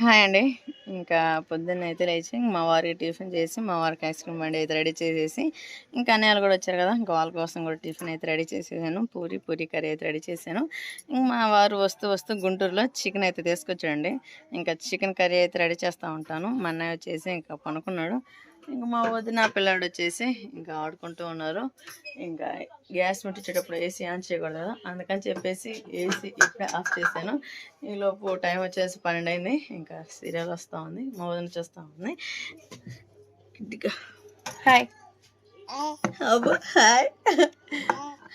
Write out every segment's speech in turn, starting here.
Hi అండి. ఇంకా పొద్దున్నైతే లేచి మా వారికి టిఫిన్ చేసి, మా వారికి ఐస్ క్రీమ్ బండి అయితే రెడీ చేసేసి, ఇంకా అన్నయ్యలు కూడా వచ్చారు కదా, ఇంకా వాళ్ళ కోసం కూడా టిఫిన్ అయితే రెడీ చేసేసాను. పూరి కర్రీ అయితే రెడీ చేశాను. ఇంక మా వారు వస్తూ గుంటూరులో చికెన్ అయితే తీసుకొచ్చాడండి. ఇంకా చికెన్ కర్రీ అయితే రెడీ చేస్తూ ఉంటాను. మా అన్నయ్య వచ్చేసి ఇంకా పనుకున్నాడు. ఇంకా మా వదిన పిల్లాడు వచ్చేసి ఇంకా ఆడుకుంటూ ఉన్నారు. ఇంకా గ్యాస్ ముట్టించేటప్పుడు ఏసీ ఆన్ చేయకూడదు కదా, అందుకని చెప్పేసి ఏసీ ఇప్పుడే ఆఫ్ చేశాను. ఈలోపు టైం వచ్చేసి 12 అయింది. ఇంకా సీరియల్ వస్తూ ఉంది, మా వదిన చూస్తూ ఉంది. హాయ్ హాయ్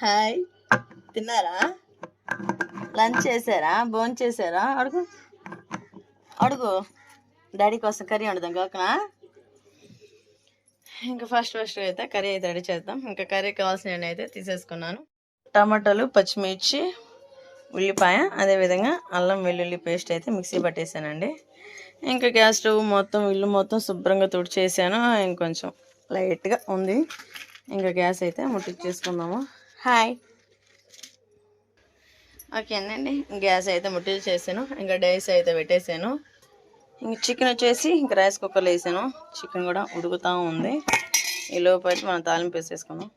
హాయ్, తిన్నారా? లంచ్ చేశారా? భోజనం చేశారా? అడుగు డాడీ కోసం కర్రీ వండుదాం కాకనా. ఇంకా ఫస్ట్ అయితే కర్రీ అయితే రెడీ చేద్దాం. ఇంకా కర్రీ కావాల్సినవి అయితే తీసేసుకున్నాను. టమాటాలు, పచ్చిమిర్చి, ఉల్లిపాయ, అదేవిధంగా అల్లం వెల్లుల్లి పేస్ట్ అయితే మిక్సీ పట్టేసానండి. ఇంకా గ్యాస్ స్టవ్ మొత్తం ఇల్లు మొత్తం శుభ్రంగా తుడిచేసాను. ఇంకొంచెం లైట్గా ఉంది. ఇంకా గ్యాస్ అయితే ముట్టించేసుకుందాము. హాయ్ ఓకే అండి, గ్యాస్ అయితే ముట్టించేసాను. ఇంకా డైస్ అయితే పెట్టేసాను. ఇంక చికెన్ వచ్చేసి ఇంకా రైస్ కుక్కర్లో వేసాను. చికెన్ కూడా ఉడుకుతూ ఉంది. ఈ లోపు అయితే మనం తాలింపు వేసేసుకున్నాం.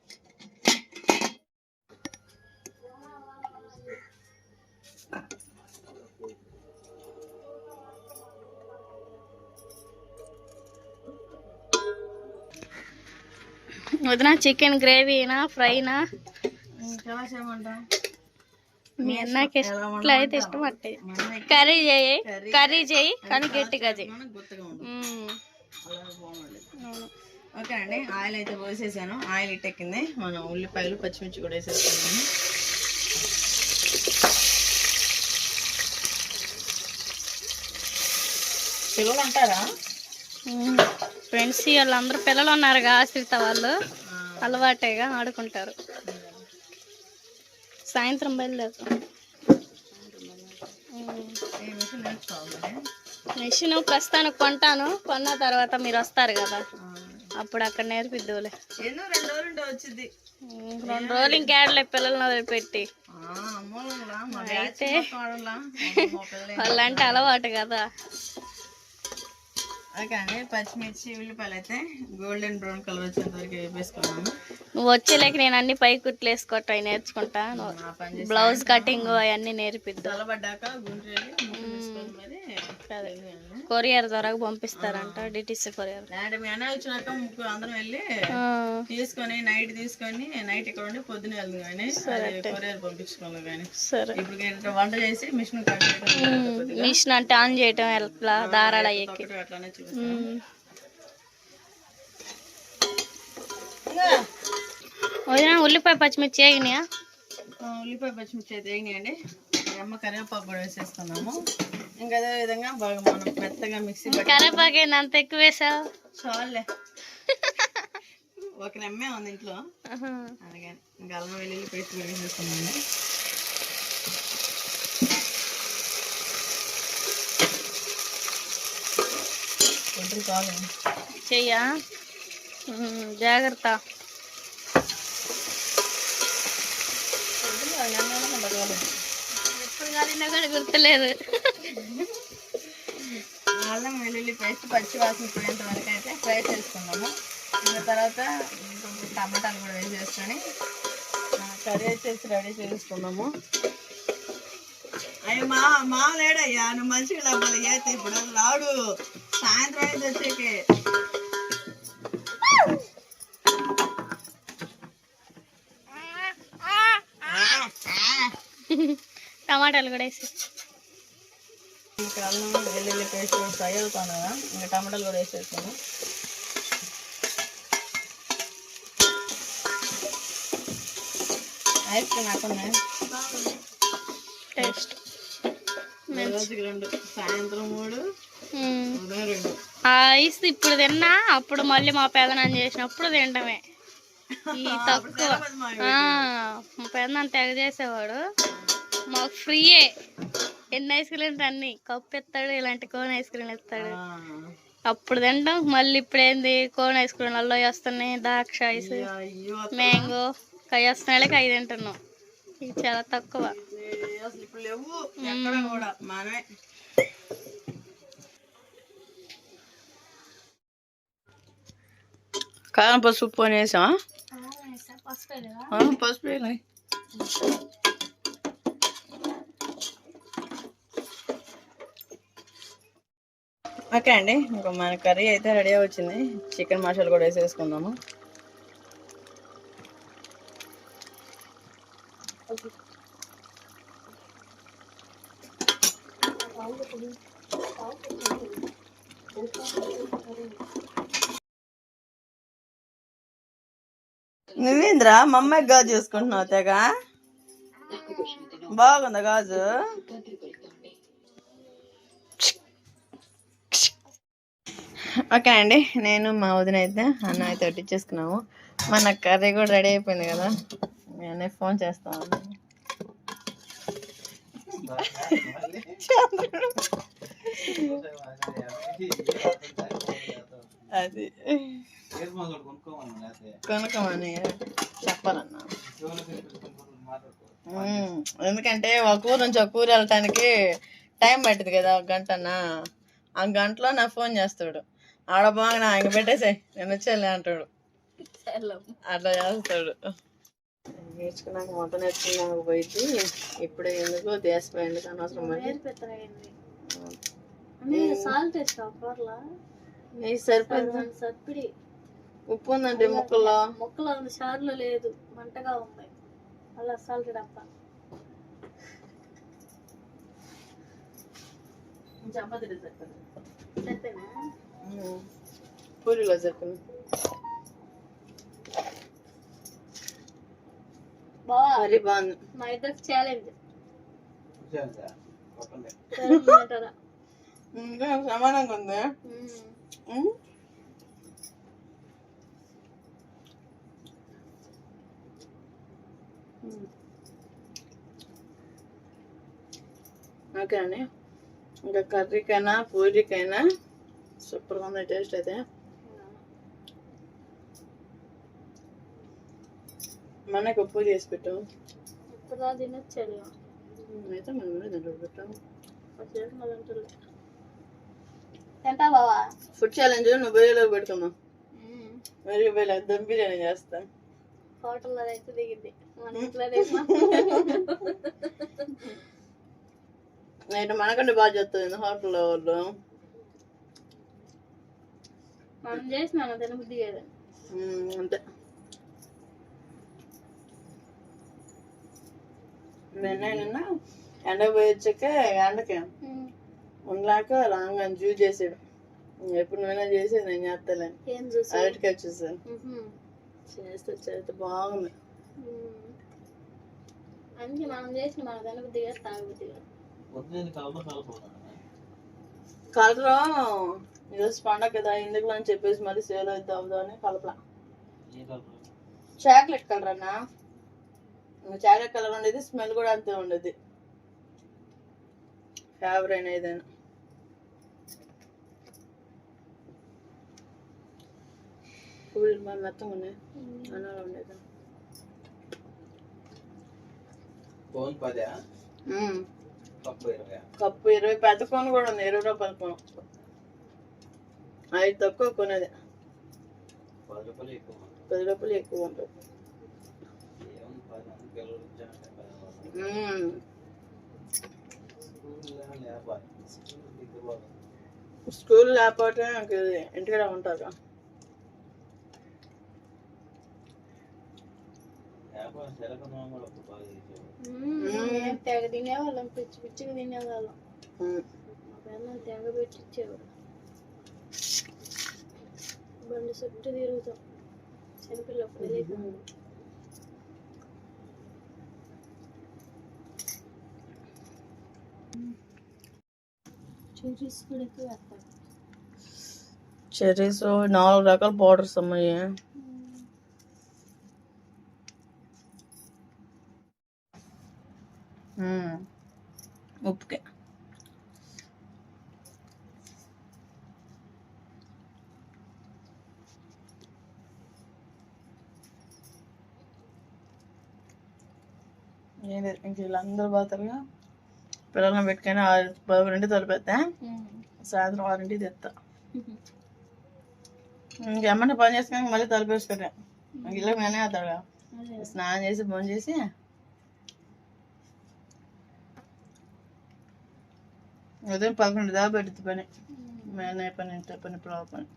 వదినా చికెన్ గ్రేవీనా ఫ్రైనా ఎలా చేయమంటా? మీ అన్నకి ఎట్లా అయితే ఇష్టం అట్టే కర్రీ చేయి కానీ గట్టిగా చేయి. ఓకే అండి, ఆయిల్ అయితే పోసేసాను. ఆయిల్ ఇట్టెక్కింది. మనం ఉల్లిపాయలు, పచ్చిమిర్చి కూడా వేసేసుకున్నాము. పిల్లలు ఉంటారా? ఫ్రెండ్స్ వాళ్ళందరూ పిల్లలు ఉన్నారుగా, ఆశ్రిత వాళ్ళు అలవాటేగా ఆడుకుంటారు. సాయంత్రం బయలుదేరుతాం. మెషిన్ ప్రస్తుతానికి కొన్న తర్వాత మీరు వస్తారు కదా, అప్పుడు అక్కడ నేర్పిద్దులే. 2 రోజులు ఇంకేడలే పిల్లల్ని వదిలిపెట్టి. అయితే వాళ్ళంటే అలవాటు కదా. ఓకే అండి, పచ్చిమిర్చి, ఉల్లిపాయలు అయితే గోల్డెన్ బ్రౌన్ కలర్ వచ్చేంత వరకు వేసుకున్నాను. నువ్వు వచ్చేలేక నేను అన్ని పై కుట్లు వేసుకోవటం అవి నేర్చుకుంటా. బ్లౌజ్ కటింగ్ అవన్నీ నేర్పిద్దు. కొరియర్ ద్వారా పంపిస్తారంట, డిటిసి కొరియర్. అందరం వెళ్ళి తీసుకొని నైట్ ఇక్కడ ఉండి పొద్దున వెళ్దాం కానీ కొరియర్ పంపించుకోవాలి. కానీ సరే, ఇప్పుడు వంట చేసి మిషన్ అంటే ఆన్ చేయటం ఎట్లా, దారాలు అయ్యేకి. వదినా ఉల్లిపాయ పచ్చిమిర్చి వేగినాయా? ఉల్లిపాయ పచ్చిమిర్చి అయితే వేగినాయండి. అమ్మ కరివేపాకు కూడా వేసేస్తున్నాము. ఇంకా అదే విధంగా బాగా మనం మెత్తగా మిక్సీ. కరివేపాకు ఏంది అంత ఎక్కువ వేసావు? చాలే, ఒక నెమ్మే ఉంది ఇంట్లో, అందుకని ఇంకా అల్లం వెల్లుల్లి పేస్ట్ కూడా వేసేస్తున్నాము. కొంచెం చాలు చెయ్యా, జాగ్రత్త. ఎప్పుడు కాలినా కూడా గుర్తులేదు. అల్లం వెల్లుల్లి పేస్ట్ పచ్చి వాసన పోయేంత వరకు అయితే ఫ్రై చేసుకున్నాము. ఇంకా తర్వాత టమాటాలు కూడా వేసేసుకొని కర్రీ వచ్చేసి రెడీ చేసుకున్నాము. అయ్యి మా లేడయ్యా, నువ్వు మంచిగా డబ్బాలు అయితే ఇప్పుడు రాడు, సాయంత్రం అయితే వచ్చేకి. టమాటాలు కూడా వేసి ఇంకా అల్లం వెల్లుల్లి పేస్ట్ కూడా ఫ్రై అవుతాను కదా, ఇంకా టమాటాలు కూడా వేసేస్తాను. ఐస్ క్రీమ్ అక్కడ టేస్ట్ రోజుకి 2, సాయంత్రం 3, ఉదయం 2. ఐస్ ఇప్పుడు తిన్నా, అప్పుడు మళ్ళీ మా పెదనాన్న చేసినప్పుడు తినడమే. ఈ తక్కువ మా పెదనాన్న తెగ చేసేవాడు. మాకు ఫ్రీయే, ఎన్ని ఐస్ క్రీమ్స్ అన్ని కప్పు ఎత్తాడు, ఇలాంటి కోన్ ఐస్ క్రీమ్ ఎత్తాడు. అప్పుడు తింటాం. మళ్ళీ ఇప్పుడు ఏంది, కోన్ ఐస్ క్రీమ్ అల్లో వస్తున్నాయి, ద్రాక్ష ఐస్, మ్యాంగో అవి వస్తున్నాయి, అవి తింటున్నాం. ఇవి చాలా తక్కువ. కారం పసుపు అని వేసావా? పసుపు కదా. పసుపు వేయాలి. ఓకే అండి, ఇంకా మన కర్రీ అయితే రెడీ వచ్చింది. చికెన్ మసాలా కూడా వేసేసుకుందాము. నువ్వేంద్రా మా అమ్మాయికి గాజు చేసుకుంటున్నావు తెగ? బాగుందా గాజు? ఓకే అండి, నేను మా వదిన అయితే అన్న అయితే వడ్డించేసుకున్నాము. మన కర్రీ కూడా రెడీ అయిపోయింది కదా. నేనే ఫోన్ చేస్తాను. అది కొనుక్కోమని చెప్పాలన్నా. ఎందుకంటే ఒక ఊరు నుంచి ఒక ఊరు వెళ్ళటానికి టైం పట్టింది కదా, 1 గంటన్నా. ఆ గంటలో నాకు ఫోన్ చేస్తాడు. ఆడ బాగా ఇంక పెట్టేసాయి, నేను వచ్చేలే అంటాడు. అట్లా చేస్తాడు. నేర్చుకున్నాక మొత్తం నేర్చుకున్నాక పోయింది. ఇప్పుడే ఎందుకు దేశపోయింది అనవసరం. నెయ్యి సరిపోయింది. ఉప్పు ఉందంటే ముక్కలో షార్లో లేదు, మంటగా ఉన్నాయి. అలా సాల్ట్ డబ్బా. చపాతీలో సరిపోయింది, పూరీలో సరిపోయింది. అది బాగుంది. మా ఇద్దరికి ఛాలెంజ్. ఇంకా సమానంగా ఉంది. ఓకే అండి, ఇంకా కర్రీకైనా పూరీకైనా సూపర్గా ఉంది టేస్ట్ అయితే. మనకు ఉప్పు చేసి పెట్టు. ఇప్పుడు తినొచ్చాడు అయితే మనం దాంట్లో పెట్టాము. ఎంత బావా? ఫుడ్ ఛాలెంజ్ నువ్వు బయలులోకి పెట్టుకున్నావు. మరి బయలు దమ్ బిర్యానీ చేస్తా. హోటల్లో అయితే దిగింది, మన ఇంట్లో నైట్ మనకంటే బాగా చేస్తుంది హోటల్లో వాళ్ళు. మనం చేసిన తినబుద్ధి కదా. అంతే. నిన్న ఎండ పోయి వచ్చాక ఎండకి ఉండలేక రాంగ్ అని జ్యూస్ చేసాడు. ఎప్పుడు నువ్వైనా చేసేది, నేను చేస్తాను. అరటికాయ చూసాను చేస్తే చేస్తే బాగుంది. అందుకే మనం చేసిన మన తినబుద్ధి కదా, తాగబుద్ధి కదా. కలరు ఈరోజు పండగ కదా ఎందుకు అని చెప్పేసి మరి సేల్ అవుతా అవుదామని కలపలా. చాక్లెట్ కలర్ అన్నా, చాక్లెట్ కలర్ ఉండేది, స్మెల్ కూడా అంతే ఉండేది. ఫేవరెట్ ఏదైనా పూలు మరి మొత్తం ఉన్నాయి అన్నాలు ఉండేది. కప్పు 20, పెద్ద కోన్ కూడా ఉంది, 20 రూపాయల కోన్. 5 తక్కువ కొనేది, 10 రూపాయలు ఎక్కువ ఉంటుంది. స్కూల్ లేకపోతే ఇంటికాడ ఉంటారు. తెగ తినేవాళ్ళం, పిచ్చి పిచ్చిగా తినేవాళ్ళం. తెగ పెట్టించేవాడు. బండి చుట్టూ తిరుగుతాం చిన్నపిల్లప్పుడు. చెర్రీస్ కూడా ఎక్కువ వేస్తాడు. చెర్రీస్ 4 రకాల పౌడర్స్ అమ్మాయి. ఉప్పుకే ఇంక వీళ్ళందరూ పోతారుగా. పిల్లలను పెట్టుకొని 6-10 తొలిపెత్తా, సాయంత్రం 6 తెస్తా. ఇంకేమన్నా పని చేసుకొని మళ్ళీ తలపేసుకుంటా ఇలా నేనే అవుతాడు స్నానం చేసి భోజనం చేసి ఉదయం 11 దాకా పెడుతుంది పని మేనే పని ఇంట్లో పని పొలం పని